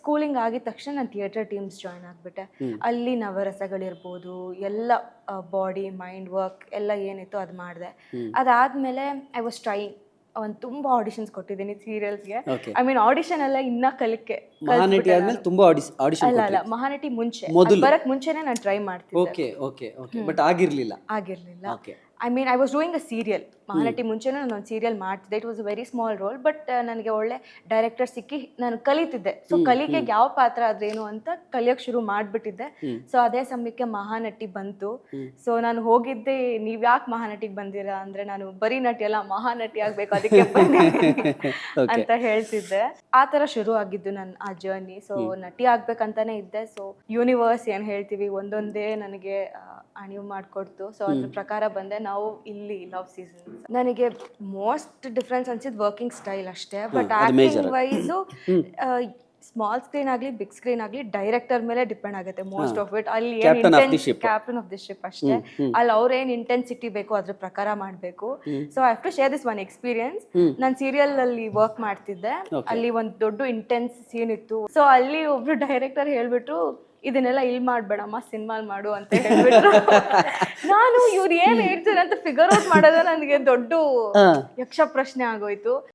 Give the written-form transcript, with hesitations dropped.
Schooling ಆಗಿದ ತಕ್ಷಣ ನಾನು ಥಿಯೇಟರ್ ಟೀಮ್ಸ್ ಜಾಯ್ನ್ ಆಗಿಬಿಟ್ಟೆ. ಅಲ್ಲಿ ನವರಸಗಳಿರ್ಬೋದು ಎಲ್ಲ ಬಾಡಿ ಮೈಂಡ್ ವರ್ಕ್ ಎಲ್ಲ ಏನಿತ್ತು ಅದು ಮಾಡಿದೆ. ಅದಾದಮೇಲೆ ಐ ವಾಸ್ ಟ್ರೈಯಿಂಗ್ ಒಂದು ತುಂಬ ಆಡಿಷನ್ಸ್ ಕೊಟ್ಟಿದ್ದೀನಿ ಸೀರಿಯಲ್ಸ್ಗೆ. Okay. ಐ ಮೀನ್ ಆಡಿಷನ್ ಎಲ್ಲ ಇನ್ನೂ ಮಹಾನಟಿ ಆದ್ಮೇಲೆ ತುಂಬಾ ಆಡಿಷನ್ ಅಲ್ಲ ಮಹಾನಟಿ ಮುಂಚೆ ಮೊದಲು? ಬರಕ್ ಮುಂಚೆನೆ ನಾನು ಟ್ರೈ ಮಾಡ್ತಿದ್ದೆ. ಓಕೆ ಓಕೆ ಓಕೆ ಬಟ್ ಆಗಿರ್ಲಿಲ್ಲ. ಆಗಿರಲಿಲ್ಲ. Okay I mean I was doing a serial. Mahanati ಮುಂಚೆನೂ ನಾನು ಒಂದು ಸೀರಿಯಲ್ ಮಾಡ್ತಿದ್ದೆ. It was a very small role, but ನನಗೆ ಒಳ್ಳೆ ಡೈರೆಕ್ಟರ್ ಸಿಕ್ಕಿ ನಾನು ಕಲಿತಿದ್ದೆ. ಸೊ ಕಲಿಕೆಗೆ ಯಾವ ಪಾತ್ರ ಅದ್ರೇನು ಅಂತ ಕಲಿಯೋಕೆ ಶುರು ಮಾಡಿಬಿಟ್ಟಿದ್ದೆ. ಸೊ ಅದೇ ಸಮಯಕ್ಕೆ ಮಹಾನಟಿ ಬಂತು. ಸೊ ನಾನು ಹೋಗಿದ್ದೆ, ನೀವು ಯಾಕೆ ಮಹಾನಟಿಗೆ ಬಂದಿರಾ ಅಂದರೆ, ನಾನು ಬರೀ ನಟಿ ಅಲ್ಲ ಮಹಾನಟಿ ಆಗಬೇಕು ಅದಕ್ಕೆ ಬಂದೆ ಅಂತ ಹೇಳ್ತಿದ್ದೆ. ಆ ಥರ ಶುರು ಆಗಿದ್ದು ನನ್ನ ಆ ಜರ್ನಿ. ಸೊ ನಟಿ ಆಗ್ಬೇಕಂತಾನೆ ಇದ್ದೆ. ಸೊ ಯೂನಿವರ್ಸ್ ಏನು ಹೇಳ್ತೀವಿ ಒಂದೊಂದೇ ನನಗೆ ಅಣಿವು ಮಾಡಿಕೊಡ್ತು. ಸೊ ಅದ್ರ ಪ್ರಕಾರ ಬಂದೆ. ನಾವು ಇಲ್ಲಿ ಲವ್ ಸೀಸನ್ ನನಗೆ ಮೋಸ್ಟ್ ಡಿಫ್ರೆನ್ಸ್ ಅನ್ಸಿದ್ದು ವರ್ಕಿಂಗ್ ಸ್ಟೈಲ್ ಅಷ್ಟೇ. But acting wise small screen ಆಗಲಿ ಬಿಗ್ ಸ್ಕ್ರೀನ್ ಆಗಲಿ ಡೈರೆಕ್ಟರ್ ಮೇಲೆ ಡಿಪೆಂಡ್ ಆಗುತ್ತೆ ಮೋಸ್ಟ್ ಆಫ್ ಇಟ್. ಅಲ್ಲಿ ಕ್ಯಾಪ್ಟನ್ ಆಫ್ ದಿ ಶಿಪ್ ಅಷ್ಟೇ. ಅಲ್ಲಿ ಅವ್ರೇನು ಇಂಟೆನ್ಸಿಟಿ ಬೇಕು ಅದ್ರ ಪ್ರಕಾರ ಮಾಡಬೇಕು. So I have to share this one experience. ನಾನು ಸೀರಿಯಲ್ ಅಲ್ಲಿ ವರ್ಕ್ ಮಾಡ್ತಿದ್ದೆ. ಅಲ್ಲಿ ಒಂದು ದೊಡ್ಡ ಇಂಟೆನ್ಸ್ ಸೀನ್ ಇತ್ತು. ಸೊ ಅಲ್ಲಿ ಒಬ್ರು ಡೈರೆಕ್ಟರ್ ಹೇಳ್ಬಿಟ್ರು, ಇದನ್ನೆಲ್ಲ ಇಲ್ಲಿ ಮಾಡ್ಬೇಡಮ್ಮ ಸಿನಿಮಾಲ್ ಮಾಡು ಅಂತ ಹೇಳ್ಬಿಟ್ರು. ನಾನು ಇವ್ರು ಏನ್ ಹೇಳ್ತಾರೆ ಅಂತ ಫಿಗರ್ ಔಟ್ ಮಾಡೋದು ನನಗೆ ದೊಡ್ಡ ಯಕ್ಷ ಪ್ರಶ್ನೆ ಆಗೋಯ್ತು.